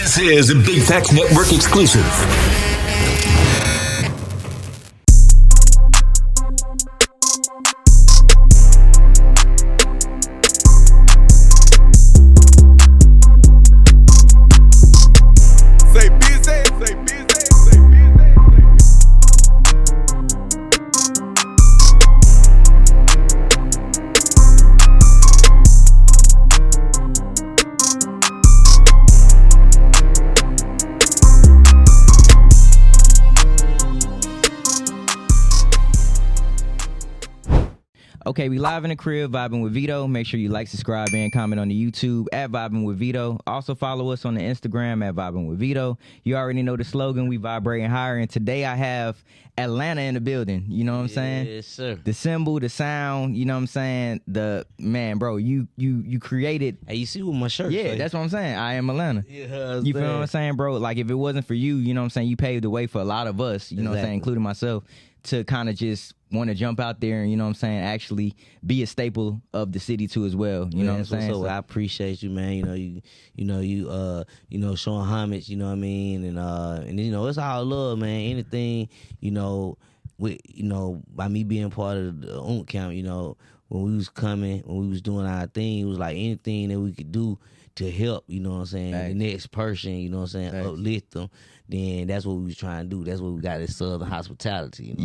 This is a Big Facts Network exclusive. Okay, we live in the crib, vibing with Veto. Make sure you like, subscribe, and comment on the YouTube at Vibing with Veto. Also follow us on the Instagram at Vibing with Veto. You already know the slogan, we vibrating higher. And today I have Atlanta in the building. You know what I'm saying? Yes, sir. The symbol, the sound, you know what I'm saying? The man, bro, you created. Hey, you see what my shirt Yeah, say? that's what I'm saying. I am Atlanta. Yeah, You feel what I'm saying, bro? Like if it wasn't for you, you know what I'm saying, you paved the way for a lot of us, you know what I'm saying, including myself, to kind of just want to jump out there and, you know what I'm saying, actually be a staple of the city too as well. You know what I'm saying? So I appreciate you, man. You showing homage, you know what I mean? And it's all love, man. Anything, by me being part of the Oomp Camp, when we was coming, when we was doing our thing, it was like anything that we could do to help, you know what I'm saying, the next person, you know what I'm saying, uplift them, then that's what we was trying to do. That's what we got, this Southern hospitality.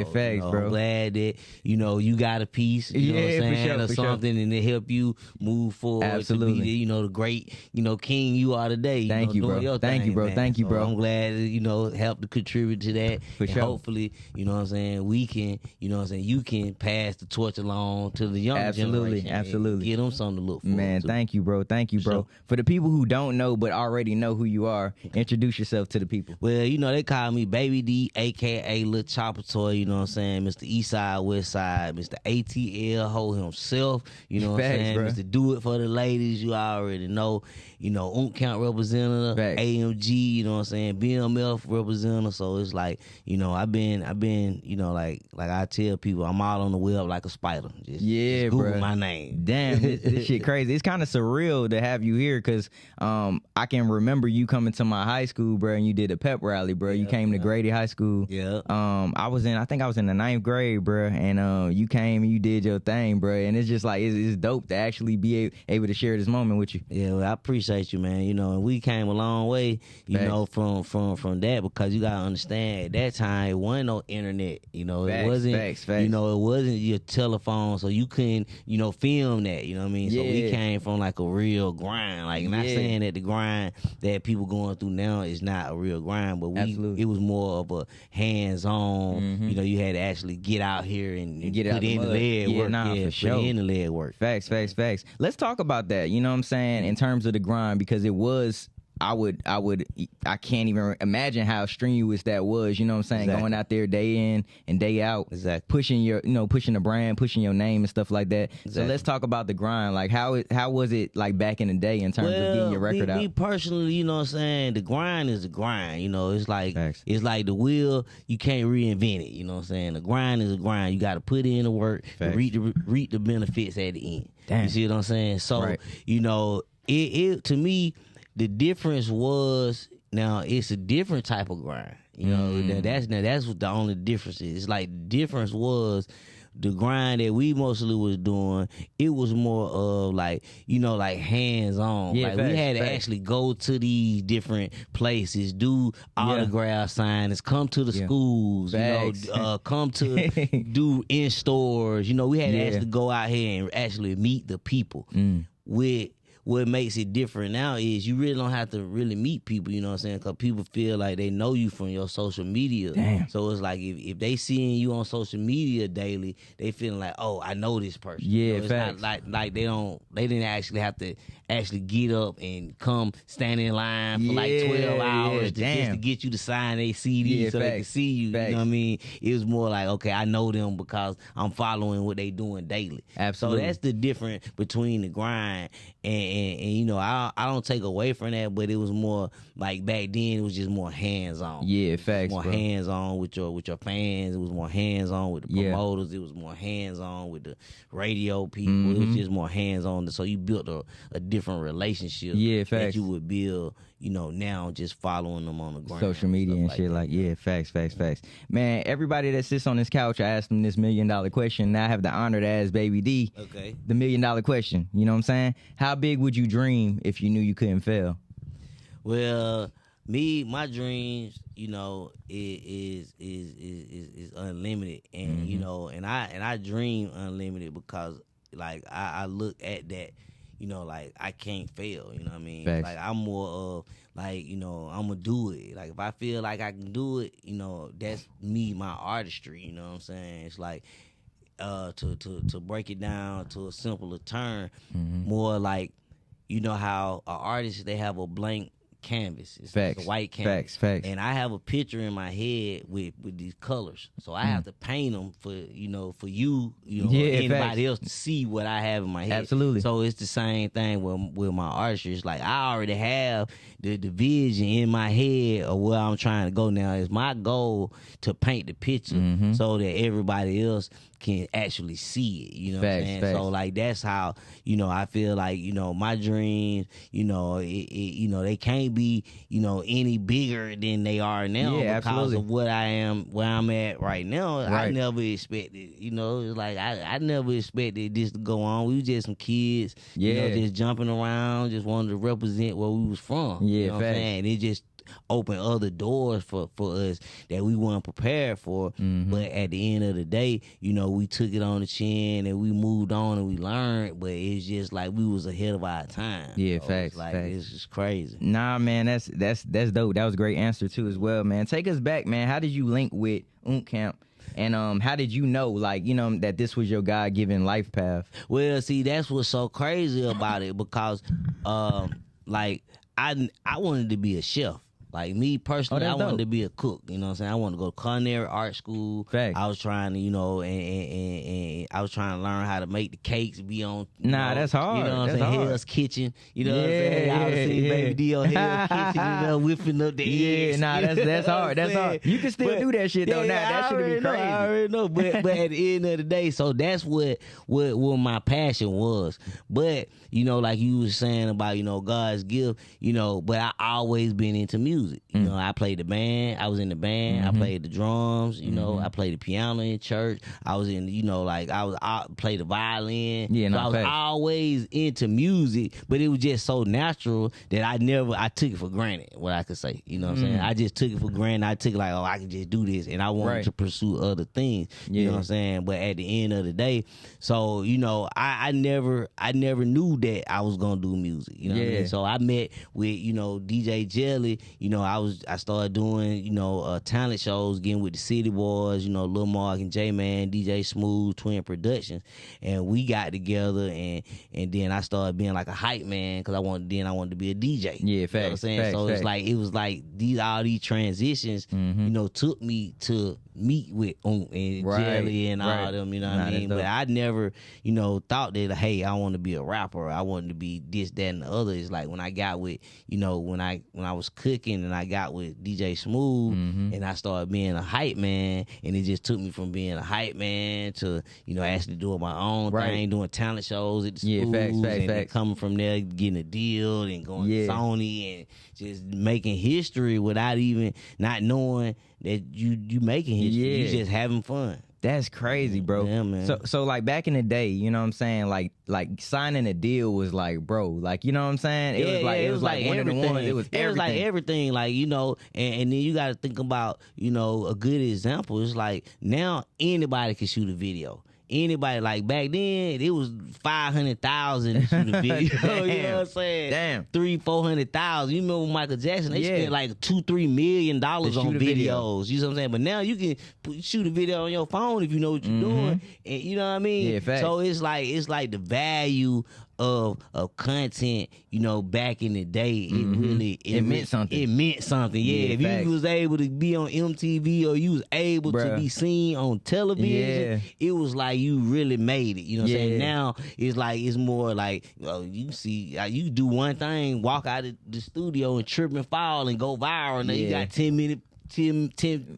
Facts, bro. I'm glad that, you got a piece, you know what I'm saying, or something, and it help you move forward. Absolutely. To be the great, king you are today. Thank you, bro. Thank you, bro. Thank you, bro. I'm glad that, help to contribute to that. For sure. Hopefully, you know what I'm saying, we can, you can pass the torch along to the younger generation. Absolutely. Give them something to look for. Man, thank you, bro. Thank you, bro. Sure. For the people who don't know but already know who you are, introduce yourself to the people. Well, they call me Baby D, a.k.a. Lil Chopper Toy, you know what I'm saying, Mr. Eastside, Westside, Mr. ATL Ho himself, you know what I'm saying, bro. Mr. Do It For The Ladies, you already know, Oomp Camp representative, AMG, you know what I'm saying, BMF representative, so it's like, I've been, like I tell people, I'm all on the web like a spider. Just Google bro. my name. Damn, this shit crazy. It's kind of surreal to have you here because I can remember you coming to my high school, bro, and you did a pep rally, bro. You came to Grady High School. Yeah. I think I was in the 9th grade, bro, and you came and you did your thing, bro, and it's just like, it's dope to actually be able to share this moment with you. Yeah, well, I appreciate you, man. And we came a long way, from that, because you gotta understand, at that time it wasn't no internet. It wasn't it wasn't your telephone, so you couldn't, film that, you know what I mean? So we came from like a real grind. Like, not saying that the grind that people going through now is not a real grind, but it was more of a hands-on, you had to actually get out here and get put in the leg work. For sure. Put in the leg work. Facts. Let's talk about that, you know what I'm saying, in terms of the grind, because it was, I can't even imagine how strenuous that was, you know what I'm saying? Exactly. Going out there day in and day out, pushing pushing the brand, pushing your name and stuff like that. Exactly. So let's talk about the grind. Like how was it like back in the day in terms of getting your record out? Me personally, you know what I'm saying, the grind is the grind. It's like It's like the wheel, you can't reinvent it, you know what I'm saying? The grind is a grind. You gotta put in the work to reap the benefits at the end. Damn. You see what I'm saying? So it to me, the difference was, now it's a different type of grind. That's what the only difference is. It's like the difference was the grind that we mostly was doing. It was more of like, like hands on. We had to actually go to these different places, do autograph signings, come to the schools, come to do in stores. We had to actually go out here and actually meet the people. With what makes it different now is you really don't have to really meet people, you know what I'm saying? Because people feel like they know you from your social media. Damn. So it's like if they seeing you on social media daily, they feeling like, oh, I know this person. Yeah, it's not like they didn't actually have to actually get up and come stand in line for like 12 hours just to get you to sign their CD so they can see you. You know what I mean? It was more like, okay, I know them because I'm following what they doing daily. Absolutely. So that's the difference between the grind and and you know, I don't take away from that, but it was more like back then. It was just more hands on. Yeah, facts. More hands on with your fans. It was more hands on with the promoters. It was more hands on with the radio people. It was just more hands on. So you built a different relationship. Yeah, facts. That you would build. You know, now just following them on the ground, social media and shit like facts. Man, everybody that sits on this couch, I asked them this $1 million question. Now I have the honor to ask Baby D the $1 million question. You know what I'm saying? How big would you dream if you knew you couldn't fail? Well, my dreams, you know, is unlimited, and you know, and I dream unlimited because like I look at that. You know, like, I can't fail, you know what I mean? Facts. Like, I'm more of, like, you know, I'm going to do it. Like, if I feel like I can do it, you know, that's me, my artistry, you know what I'm saying? It's like, to break it down to a simpler term, more like, you know how an artist, they have a blank canvas. It's a white canvas. Facts. And I have a picture in my head with these colors. So I have to paint them for you, or anybody else to see what I have in my head. Absolutely. So it's the same thing with my artistry. It's like I already have the vision in my head of where I'm trying to go now. It's my goal to paint the picture so that everybody else can actually see it, you know what I'm saying? So like that's how, you know, I feel like, you know, my dreams, you know, you know, they can't be, you know, any bigger than they are now because of what I am, where I'm at right now. I never expected, you know, it's like I never expected this to go on. We was just some kids, you know, just jumping around, just wanted to represent where we was from. You know what I'm saying? It just open other doors for us that we weren't prepared for. But at the end of the day, you know, we took it on the chin and we moved on and we learned, but it's just like we was ahead of our time. Yeah, so facts. It's like facts. It's just crazy. Nah, man, that's dope. That was a great answer too as well, man. Take us back, man. How did you link with Oomp Camp? And how did you know, like, you know, that this was your God-given life path? Well, see, that's what's so crazy about it because, like, I wanted to be a chef. Like me personally, I wanted to be a cook. You know what I'm saying? I wanted to go to culinary art school. Facts. I was trying to, you know, and I was trying to learn how to make the cakes, be on. That's hard. You know what I'm saying? Hell's Kitchen. You know what I'm saying? Yeah, I was seeing Baby D on Hell's Kitchen, you know, whipping up the eggs. Yeah, that's hard. That's hard. You can still do that shit though. Now that should be crazy. I already know. But at the end of the day, so that's what my passion was. But you know, like you was saying about, you know, God's gift, you know, but I always been into music. You know, I played the band. I was in the band. I played the drums. You know, I played the piano in church. I was in, you know, like I played the violin. Yeah, so I was always into music, but it was just so natural that I took it for granted. What I could say, you know what I'm saying? I just took it for granted. I took it like, oh, I can just do this, and I wanted to pursue other things. You know what I'm saying? But at the end of the day, so you know, I never knew that I was gonna do music. You know what I mean? So I met with, you know, DJ Jelly. You know, I started doing, you know, talent shows, getting with the City Boys, you know, Lil Mark and J-Man, DJ Smooth, Twin Productions, and we got together, and then I started being like a hype man because I wanted to be a DJ. Yeah, facts. You know what I'm saying? So it's like it was like all these transitions, you know, took me to meet with Oomp and Jelly and all them, you know what I mean? But I never, you know, thought that, hey, I want to be a rapper. I wanted to be this, that, and the other. It's like when I got with, you know, when I was cooking and I got with DJ Smooth and I started being a hype man, and it just took me from being a hype man to, you know, actually doing my own thing, doing talent shows at the schools, and then coming from there, getting a deal and going to Sony and just making history without even not knowing that you making history. You just having fun. That's crazy, bro. Yeah, man. So like back in the day, you know what I'm saying? Like signing a deal was like, bro, like, you know what I'm saying? It was like one of the ones. It was everything. It was like everything, like, you know, and then you got to think about, you know, a good example. It's like now anybody can shoot a video. Anybody, like back then, it was 500,000 to shoot a video. You know what I'm saying? Damn. 300,000-400,000. You remember Michael Jackson? They spent like $2-3 million on videos. You know what I'm saying? But now you can shoot a video on your phone if you know what you're doing. And you know what I mean? Yeah, facts. So it's like the value of content, you know, back in the day, it meant something. It meant something. Yeah, if facts. you was able to be on MTV or you was able to be seen on television, it was like you really made it. You know what I'm saying? Now it's more like, you see, you do one thing, walk out of the studio and trip and fall and go viral, and then you got 10,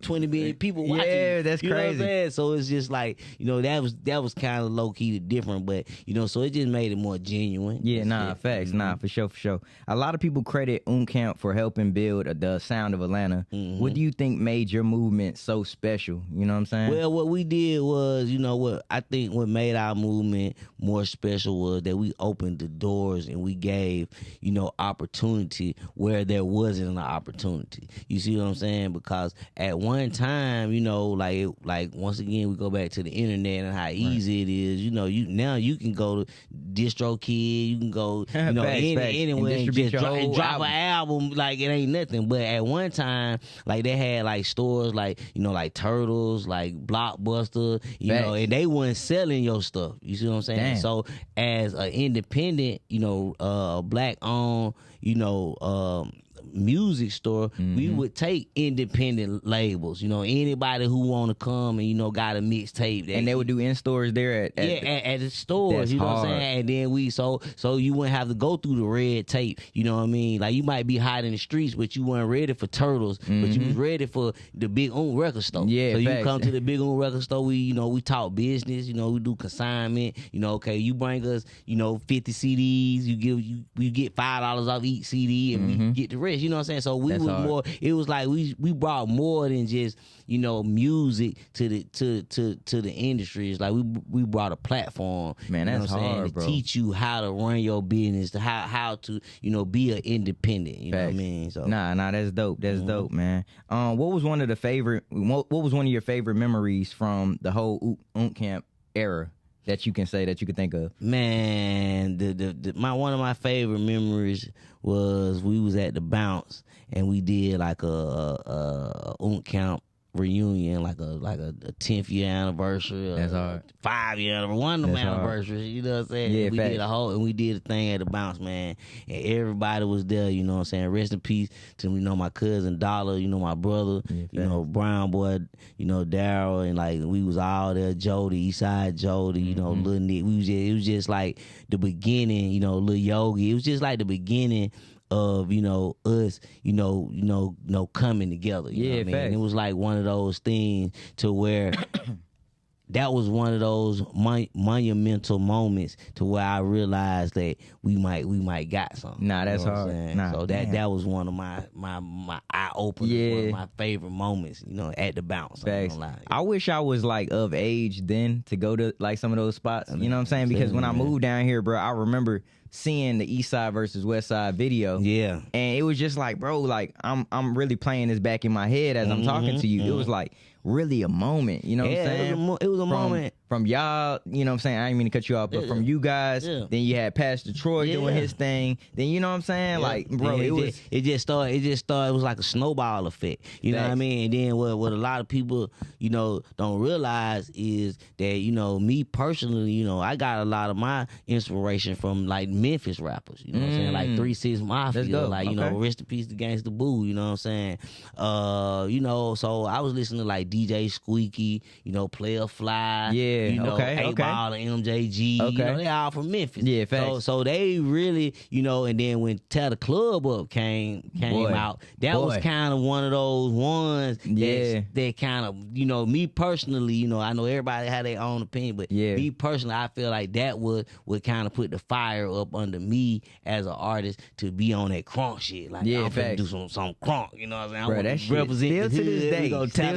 20 million people watching. Yeah, that's you know crazy. What I'm saying? So it's just like, you know, that was kind of low key different, but you know, so it just made it more genuine. Yeah, facts. For sure. A lot of people credit Oomp Camp for helping build the sound of Atlanta. What do you think made your movement so special? You know what I'm saying? Well, what we did was, you know, what I think what made our movement more special was that we opened the doors and we gave, you know, opportunity where there wasn't an opportunity. You see what I'm saying? Because at one time, you know, like once again, we go back to the internet and how easy it is. You know, now you can go to DistroKid, you can go, you know, anywhere and just drop an album like it ain't nothing. But at one time, like they had like stores like, you know, like Turtles, like Blockbuster, you know, and they weren't selling your stuff. You see what I'm saying? Damn. So as an independent, you know, black owned, you know, music store, we would take independent labels. You know, anybody who want to come and, you know, got a mixtape, and they would do in stores there at the stores. You know what I'm saying? And then we so you wouldn't have to go through the red tape. You know what I mean? Like you might be hot in the streets, but you weren't ready for Turtles, but you was ready for the big Oomp record store. Yeah, so facts. you come to the big Oomp record store. We talk business. You know, we do consignment. You know, okay, you bring us, you know, 50 CDs. We get $5 off each CD, and we get the rest. You know what I'm saying? So we was more. It was like we brought more than just, you know, music to the industry. It's like we brought a platform. Man, that's you know what I'm saying, hard, to bro. teach you how to run your business, to how to, you know, be an independent. You know what I mean? So nah, that's dope. That's dope, man. What was one of your favorite memories from the whole Oomp Camp era that you can say that you could think of? Man, one of my favorite memories was we was at the Bounce and we did like a Oomp Camp reunion, like a 10th year anniversary. That's hard. 5-year anniversary, one of them anniversaries. You know what I'm saying? Yeah, we did a thing at the Bounce, man, and everybody was there. You know what I'm saying? Rest in peace to, you know, my cousin Dollar, you know, my brother, you know, Brown Boy, you know, Daryl, and like we was all there. Jody, Eastside Jody, you know, Lil Nick. It was just like the beginning. You know, Lil Yogi. It was just like the beginning of, you know, us, you know, coming together. You know what I mean? And it was like one of those things to where that was one of those monumental moments to where I realized that we might got something. Nah, that's hard. Nah, so that was one of my eye openers, one of my favorite moments, you know, at the Bounce. I wish I was like of age then to go to like some of those spots. You know what I'm saying? Because when I moved down here, bro, I remember seeing the East Side versus West Side video. Yeah. And it was just like, bro, like I'm really playing this back in my head as I'm talking to you. It was like really a moment, you know what I'm saying? It was a moment. From y'all, you know what I'm saying? I didn't mean to cut you off, but from you guys, then you had Pastor Troy doing his thing. Then you know what I'm saying? Like, bro, it just started. It was like a snowball effect. You know what I mean? And then what a lot of people, you know, don't realize is that, you know, me personally, you know, I got a lot of my inspiration from like Memphis rappers. You know what I'm saying? Like 3 6 Mafia, like, you know, rest in peace to Gangsta Boo. You know what I'm saying? You know, so I was listening to like DJ Squeaky, you know, Player Fly. Yeah. You know, 8Ball and MJG. You know, they all from Memphis. Yeah, facts. So they really, you know, and then when Tear the Club Up came out, that was kind of one of those ones that kind of, you know, me personally, you know, I know everybody had their own opinion, but me personally, I feel like that would kind of put the fire up under me as an artist to be on that crunk shit. Like, I'm finna do some crunk, you know what I'm saying? Bro, that shit, still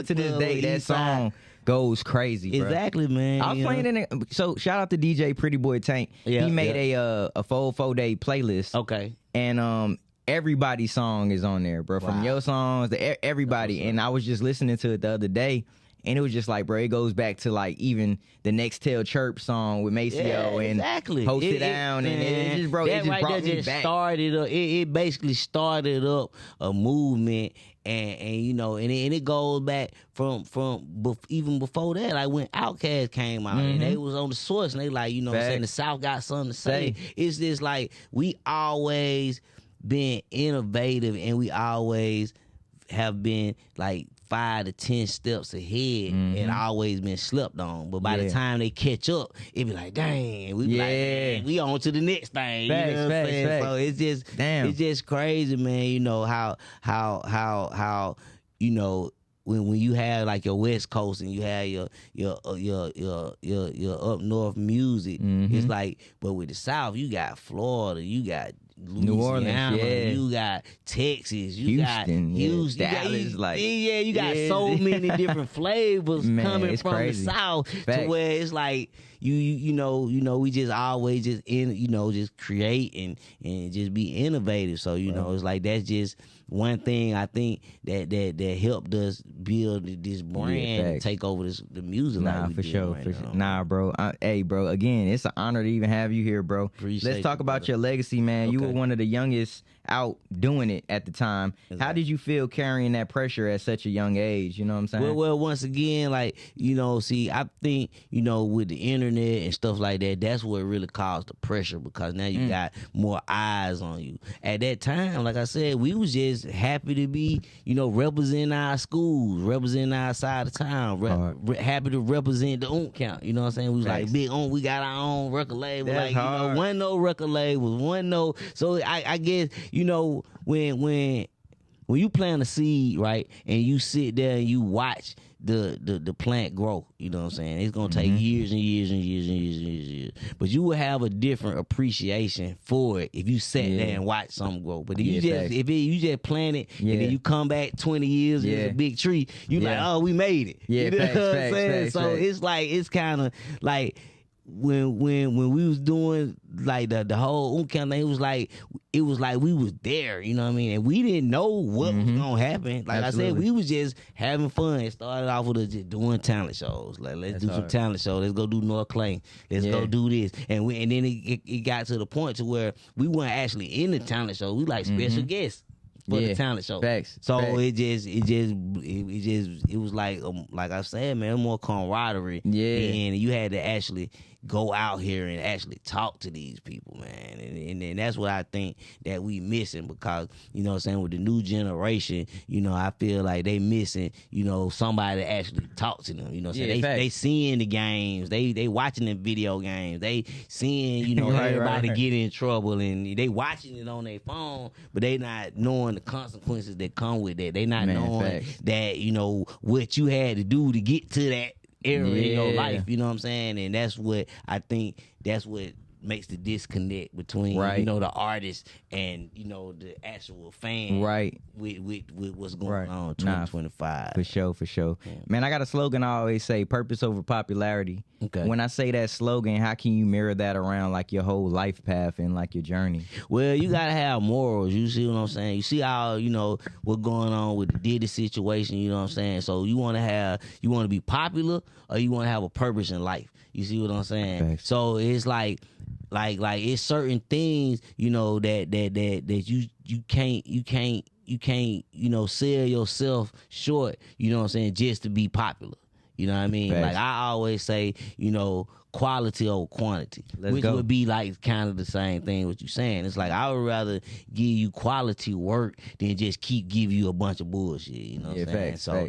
to this day, that song goes crazy, bro. Exactly, man. I was playing in it. So shout out to DJ Pretty Boy Tank. He made a full 4-day playlist. Okay. And everybody's song is on there, bro. From your songs to everybody. And I was just listening to it the other day. And it was just like, bro, it goes back to like even the Next Tell Chirp song with Maceo and exactly. Hold It Down. And it just, bro, it just brought me back. Started up, it basically started up a movement. And you know, and it goes back from even before that, like when Outkast came out and they was on the Source and they like, you know what I'm saying, the South got something to say. It's just like we always been innovative and we always have been like 5 to 10 steps ahead and always been slept on. But by the time they catch up, it be like, dang, we be like, dang, we on to the next thing. Facts, you know what I'm saying? facts. So it's just crazy, man. You know how you know when you have like your West Coast and you have your up north music, it's like, but with the South, you got Florida, you got Louisiana, New Orleans, you got Texas, you Houston, got Houston, Dallas, you got so many different flavors coming from crazy. the South Facts. to where it's like you know we just always just just create and just be innovative. So you know it's like that's just one thing I think that helped us build this brand and take over the music. Nah, like for sure, right for sure. now. Nah, bro. Hey, bro. Again, it's an honor to even have you here, bro. Let's talk about your legacy, man. You were one of the youngest out doing it at the time. Exactly. How did you feel carrying that pressure at such a young age? You know what I'm saying? Well, once again, like, you know, see, I think, you know, with the internet and stuff like that, that's what really caused the pressure because now you got more eyes on you. At that time, like I said, we was just happy to be, you know, representing our schools, representing our side of town, happy to represent the Oomp Camp. You know what I'm saying? We was like, big Oomp, we got our own record label. That's like, hard. You know, one no record label, one no. So I guess, you know, when you plant a seed, right, and you sit there and you watch the plant grow, you know what I'm saying? It's gonna take years and years and years and years and years. But you will have a different appreciation for it if you sat there and watch something grow. But if you just plant it and then you come back 20 years and it's a big tree, you like, oh, we made it. Yeah, you know facts, what I'm facts, saying? facts, So facts. it's like it's kind of like. When we was doing like the whole Oomp Camp thing, it was like we was there, you know what I mean? And we didn't know what was gonna happen. Like I said, we was just having fun. It started off with just doing talent shows. Like let's do some talent shows. Let's go do North Clay. Let's go do this. And then it got to the point to where we weren't actually in the talent show. We like special guests for the talent show. Facts. So Facts. it was like I said, man, more camaraderie. Yeah. And you had to actually go out here and actually talk to these people, man. And that's what I think that we missing because, you know what I'm saying, with the new generation, you know, I feel like they missing, you know, somebody to actually talk to them. You know what I'm saying? They seeing the games. They watching the video games. They seeing, you know, everybody get in trouble and they watching it on their phone, but they not knowing the consequences that come with that. They not knowing that, you know, what you had to do to get to that area in your life, you know what I'm saying? And that's what I think makes the disconnect between you know the artist and you know the actual fan with what's going on in 2025. For sure. Yeah. Man, I got a slogan I always say, purpose over popularity. Okay. When I say that slogan, how can you mirror that around like your whole life path and like your journey? Well, you gotta have morals. You see what I'm saying? You see how, you know, what's going on with the Diddy situation, you know what I'm saying? So you wanna be popular or you wanna have a purpose in life. You see what I'm saying? Thanks. So it's like it's certain things, you know, that you can't, you know, sell yourself short, you know what I'm saying, just to be popular. You know what I mean? Thanks. Like I always say, you know, quality over quantity, which would be like kind of the same thing what you're saying. It's like I would rather give you quality work than just keep giving you a bunch of bullshit. You know what I'm saying? Facts, So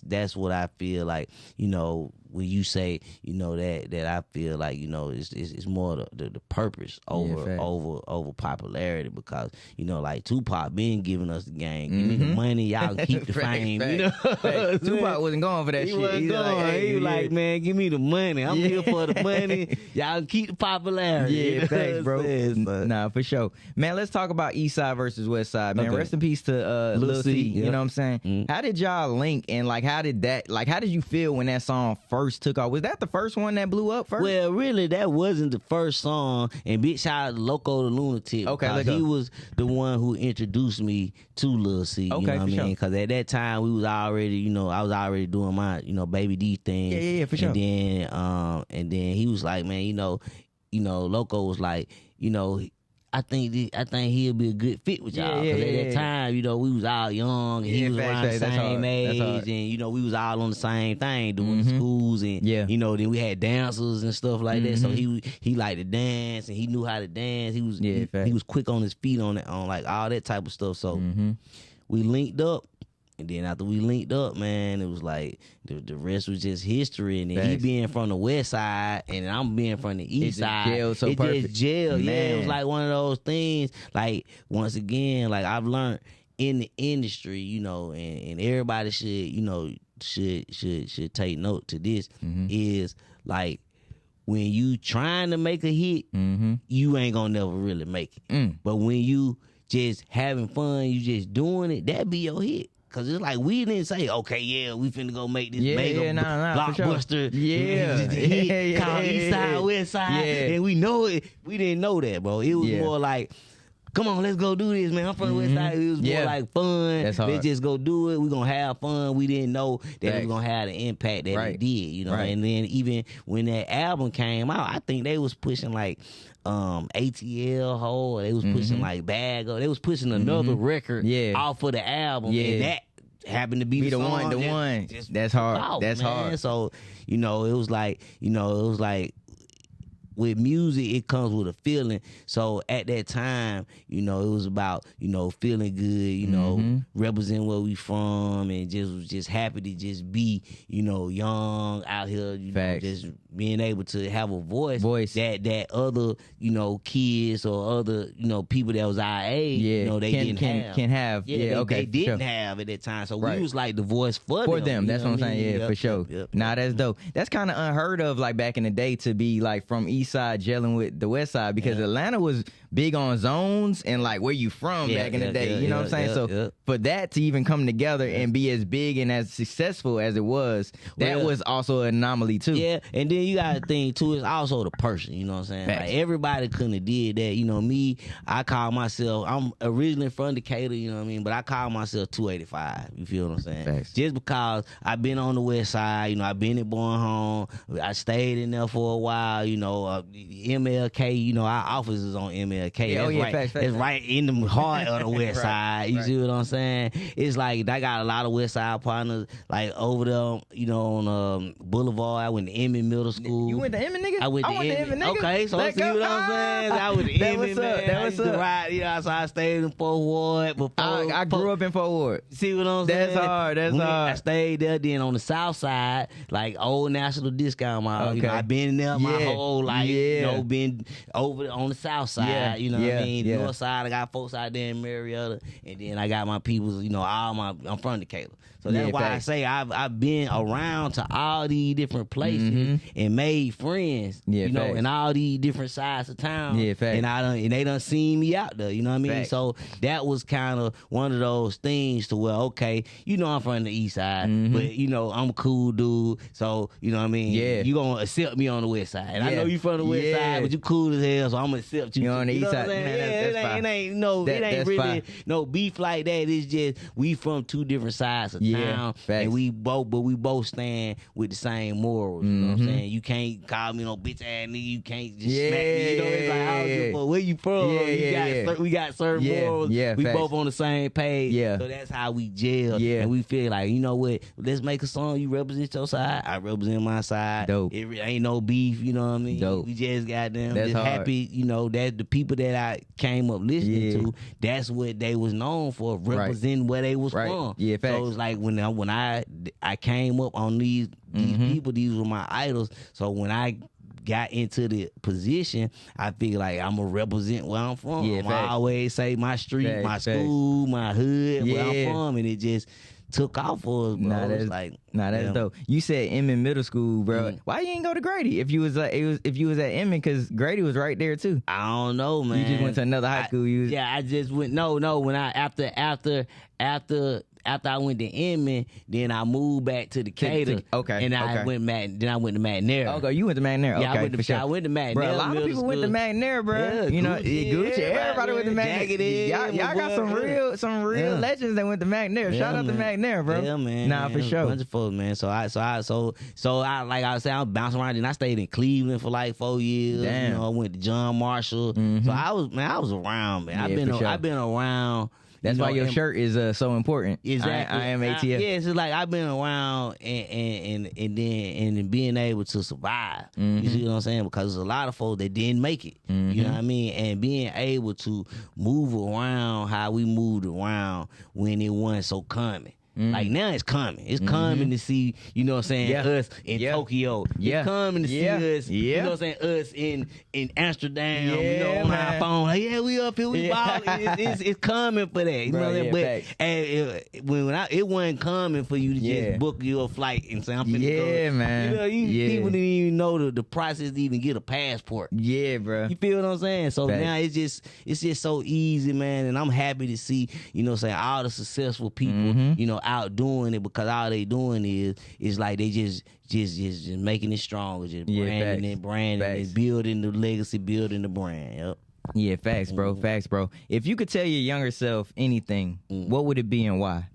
that's what I feel like. You know, when you say, you know, that I feel like, you know, it's more the purpose over popularity because, you know, like Tupac been giving us the game. Give me the money, y'all can keep the fame. You know? Tupac wasn't going for that shit. He was like, man, give me the money. money. I'm here for the money. Y'all keep the popularity. Yeah, thanks, bro. But Nah, for sure. Man, let's talk about East Side versus West Side, man. Okay. Rest in peace to Lil C. yeah. You know what I'm saying? How did y'all link, and like how did you feel when that song first took off? Was that the first one that blew up first? Well, really, that wasn't the first song. And big shout out to Loco the Lunatic. Okay, because he was the one who introduced me to Lil C. Okay, you know what I for sure. mean? Because at that time, we was already, I was already doing my, Baby D thing. Yeah, for sure. And then he was like, man, Loco was like, I think he'll be a good fit with y'all. Yeah, Cause at that time, we was all young, and he was around the same age, and we was all on the same thing, doing schools, and then we had dancers and stuff like that. So he liked to dance, and he knew how to dance. He was quick on his feet on like all that type of stuff. So we linked up. And then after we linked up, man, it was like the rest was just history. And then he being from the west side, and I'm being from the east side. It just gelled. Yeah, it was like one of those things. Like once again, like I've learned in the industry, and everybody should take note to this is like when you trying to make a hit, you ain't gonna never really make it. But when you just having fun, you just doing it, that be your hit. Cause it's like we didn't say, okay, yeah, we finna go make this mega blockbuster hit called East Side, West Side, and we know it. We didn't know that, bro. It was more like, come on, let's go do this, man. I'm from the West Side. It was more like fun. That's hard. Let's just go do it. We're gonna have fun. We didn't know that it was gonna have the impact that it did, And then even when that album came out, I think they was pushing like ATL Hole. They was pushing like Bag Up. They was pushing another record off of the album. And that happened to be the one. That's hard. Out, That's man. hard. So, it was like, with music, it comes with a feeling. So at that time, it was about, feeling good, representing where we from, and just happy to just be, young out here, just being able to have a voice. that other, kids or other, people that was our age, they can have. They didn't have at that time. So we was like the voice for them. That's what I'm saying. Yeah, for sure. Nah, that's dope. That's kind of unheard of, like back in the day, to be like from East Side gelling with the West Side, because Atlanta was big on zones and like where you from back in the day. You know what I'm saying? So for that to even come together and be as big and as successful as it was, that was also an anomaly too. Yeah, and then you got to think too, it's also the person. You know what I'm saying? Like everybody couldn't have did that. Me, I call myself. I'm originally from Decatur. You know what I mean? But I call myself 285. You feel what I'm saying? Facts. Just because I've been on the West Side. I've been at Born Home. I stayed in there for a while. MLK. Our office is on MLK. Facts. It's right in the heart of the West Side. You see what I'm saying? It's like I got a lot of West Side partners, like over there, on Boulevard. I went to Emmett Middle School. You went to Emmett, nigga? I went to Emmett, nigga. Okay, so see what I'm saying? I went to Emmett, man. That was up. Right, so I stayed in Fort Ward. I grew up in Fort Ward. See what I'm saying? That's hard. I stayed there. Then on the South Side, like Old National Discount Mall. Okay. I've been there my whole life. Been over on the South Side. You know what I mean? North Side, I got folks out there in Marietta, and then I got my peoples. I'm from Decatur. So that's why I say I've been around to all these different places and made friends. In all these different sides of town. And they done seen me out there. You know what I mean? So that was kind of one of those things to where, okay, I'm from the East Side, but I'm a cool dude. So you know what I mean? You gonna accept me on the West Side, and I know you from the West Side, but you cool as hell, so I'm gonna accept you. You on the East Side? It ain't really no beef like that. It's just we from two different sides of town, and we both stand with the same morals. You know what I'm saying? You can't call me no bitch ass nigga. You can't just smack me. It's like, I don't give a fuck where you from. We got certain morals. We both on the same page. So that's how we gel. And we feel like, you know what? Let's make a song. You represent your side. I represent my side. Dope. It ain't no beef. You know what I mean? Dope. We just got them. That's just hard. happy. That the people that I came up listening to, that's what they was known for, representing where they was from. Yeah, facts. So it's like when I came up on these people, these were my idols. So when I got into the position, I feel like I'm gonna represent where I'm from. I always say my street, my school, my hood, where I'm from, and it just took off for us, bro. That's dope. You said Inman Middle School, bro. Why you ain't go to Grady if you was at Inman? Because Grady was right there too. I don't know, man. You just went to another high school. I just went. No. When I after I went to Inman, then I moved back to Decatur. And I went to McNair. Okay, you went to McNair. Yeah, okay, I went to McNair. Bro, a lot of people went to McNair, bro. Yeah, you know, Gucci, everybody went to McNair. Y'all got some real legends that went to McNair. Shout out to McNair, bro. Yeah, man. Nah, for sure. Bunch of folks, man. So I like I was saying, I was bouncing around, and I stayed in Cleveland for like 4 years. Damn. You know, I went to John Marshall. So I was around, man. I've been around. That's why your shirt is so important. Exactly. I am ATF. Yeah, it's like I've been around and then being able to survive. You see what I'm saying? Because there's a lot of folks that didn't make it. You know what I mean? And being able to move around how we moved around when it wasn't so common. Like now it's coming. It's coming to see, you know what I'm saying, us in Tokyo. It's coming to see us, you know what I'm saying, us in Amsterdam, you know, on our phone. Like, we up here, we ballin'. It's coming for that. You know what I'm saying? But it wasn't coming for you to just book your flight and say, I'm finna go. Yeah, man. You know, people didn't even know the process to even get a passport. Yeah, bro. You feel what I'm saying? So now it's just so easy, man. And I'm happy to see, you know what I'm saying, all the successful people, you know, out doing it, because all they doing is like they just making it stronger, just branding it, building the legacy, building the brand. Yep. Yeah, facts, bro. Facts, bro. If you could tell your younger self anything, what would it be and why?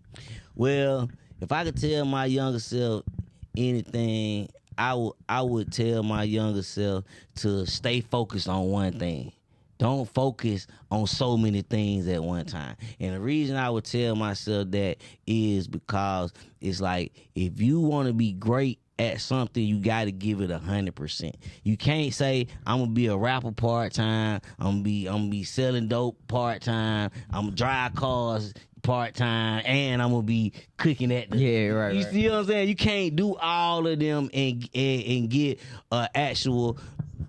Well, if I could tell my younger self anything, I would tell my younger self to stay focused on one thing. Don't focus on so many things at one time. And the reason I would tell myself that is because it's like, if you want to be great at something, you got to give it 100%. You can't say, I'm gonna be a rapper part-time, I'm gonna be selling dope part-time, I'm gonna drive cars part-time, and I'm gonna be cooking at the... You see what I'm saying? You can't do all of them and get actual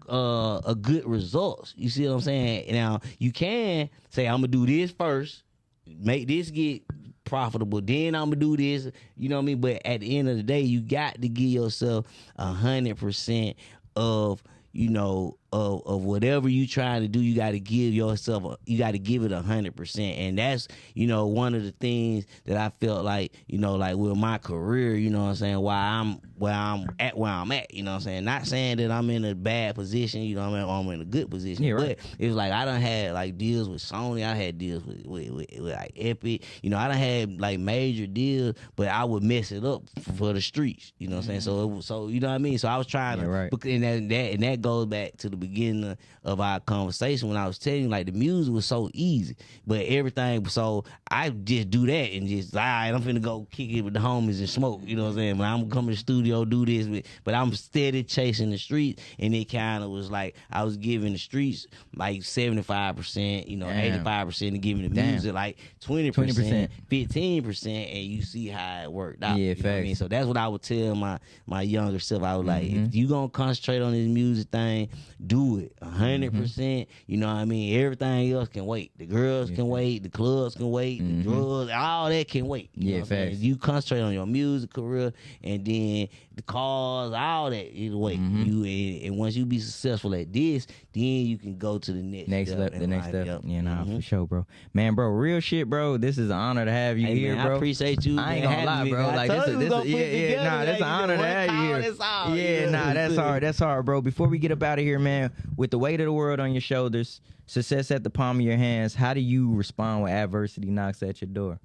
a good results. You see what I'm saying? Now, you can say, I'm gonna do this first, make this get profitable, then I'm gonna do this, you know what I mean? But at the end of the day, you got to give yourself 100% of, you know, of whatever you trying to do. You got to give yourself, you got to give it 100%. And that's, you know, one of the things that I felt like, you know, like with my career, you know what I'm saying, why I'm where I'm at, you know what I'm saying? Not saying that I'm in a bad position, you know what I mean, or I'm in a good position. Yeah, right. But it was like, I done had like deals with Sony, I had deals with like Epic, you know, I done had like major deals, but I would mess it up for the streets, you know what I'm saying? So you know what I mean? So I was trying to, and that goes back to the beginning of our conversation when I was telling you, like, the music was so easy, but everything, so I just do that and just, all right, I'm finna go kick it with the homies and smoke, you know what I'm saying? But I'm gonna come to the studio, do this, but I'm steady chasing the streets, and it kind of was like I was giving the streets like 75%, you know, 85%, and giving the music like 20%, 15%, and you see how it worked out. Yeah, you know what I mean? So that's what I would tell my younger self. I was like, if you gonna concentrate on this music thing, do it 100%. You know what I mean? Everything else can wait. The girls can wait. The clubs can wait. The drugs, all that can wait. You know what I'm saying? If you concentrate on your music career, and then the cars, all that, it'll wait. And once you be successful at this, then you can go to the next step. The next step. Yep. Yeah, nah, for sure, bro. Man, bro, real shit, bro. This is an honor to have you here, man, bro. I appreciate you. I ain't gonna lie, bro. Like, this that's an honor to have you here. That's hard, bro. Before we get up out of here, man, with the weight of the world on your shoulders, success at the palm of your hands, how do you respond when adversity knocks at your door?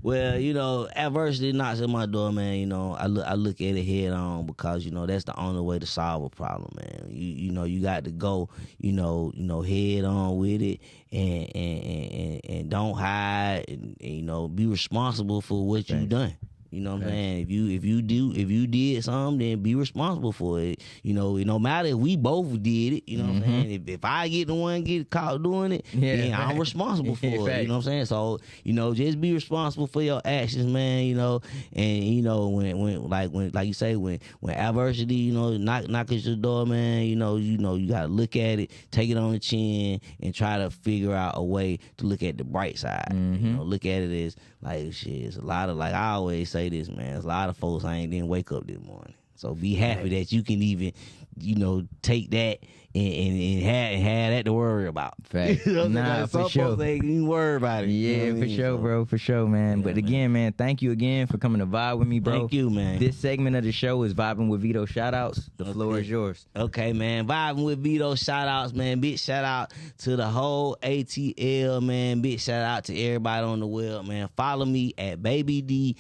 Well, you know, adversity knocks at my door, man. You know, I look at it head on, because, you know, that's the only way to solve a problem, man. You know, you got to go, you know, head on with it, and don't hide, and you know, be responsible for what you done. You know what I'm saying? If you did something, then be responsible for it. You know, no matter if we both did it, you know what I'm saying? If I get the one get caught doing it, then I'm responsible for it. You know what I'm saying? So, you know, just be responsible for your actions, man, you know. And, you know, when like you say, when adversity, you know, knock at your door, man, you know, you gotta look at it, take it on the chin, and try to figure out a way to look at the bright side. You know, look at it as like shit. It's a lot of, like I always say this, man. There's a lot of folks I ain't didn't wake up this morning. So be happy that you can even, you know, take that and have that to worry about. Facts. You know, nah, like for some sure. folks ain't even worry about it. Yeah, You know what I for mean? sure, So, bro. For sure, man. Yeah, But again, man, thank you again for coming to vibe with me, bro. Thank you, man. This segment of the show is Vibing with Veto shoutouts. The floor is yours. Okay, man. Vibing with Veto, shout outs, man. Big shout out to the whole ATL, man. Big shout out to everybody on the web, man. Follow me at BabyD_AMG.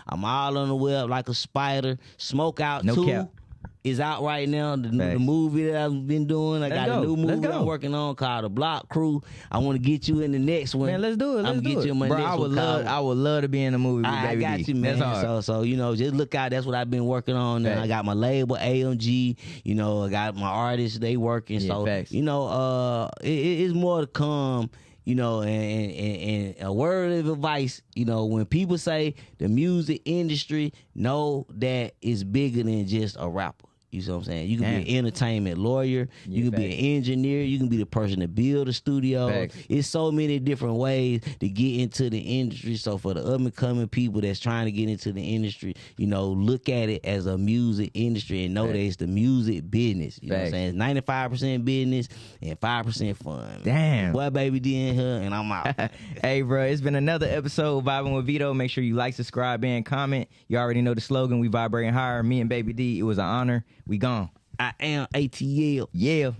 I'm all on the web like a spider. Smoke Out No 2 cap. is out right now. The movie that I've been doing. I got a new movie I'm working on called The Block Crew. I want to get you in the next one. Man, let's do it. Let's do it. You in my Bro, next I would one love to be in the movie with I Baby got D. you, man. That's hard. So you know, just look out. That's what I've been working on. Now. I got my label AMG. You know, I got my artists. They working. Yeah, so facts. you know, it's more to come. You know, and a word of advice. You know, when people say the music industry, know that it's bigger than just a rapper. You see what I'm saying? You can be an entertainment lawyer. You can be an engineer. You can be the person to build a studio. Facts. It's so many different ways to get into the industry. So for the up and coming people that's trying to get into the industry, you know, look at it as a music industry and know that it's the music business. You know what I'm saying? It's 95% business and 5% fun. Man. Damn. Boy, Baby D in here, and I'm out. Hey, bro, it's been another episode of Vibing with Veto. Make sure you like, subscribe, and comment. You already know the slogan. We vibrating higher. Me and Baby D, it was an honor. We gone. I am ATL. Yeah.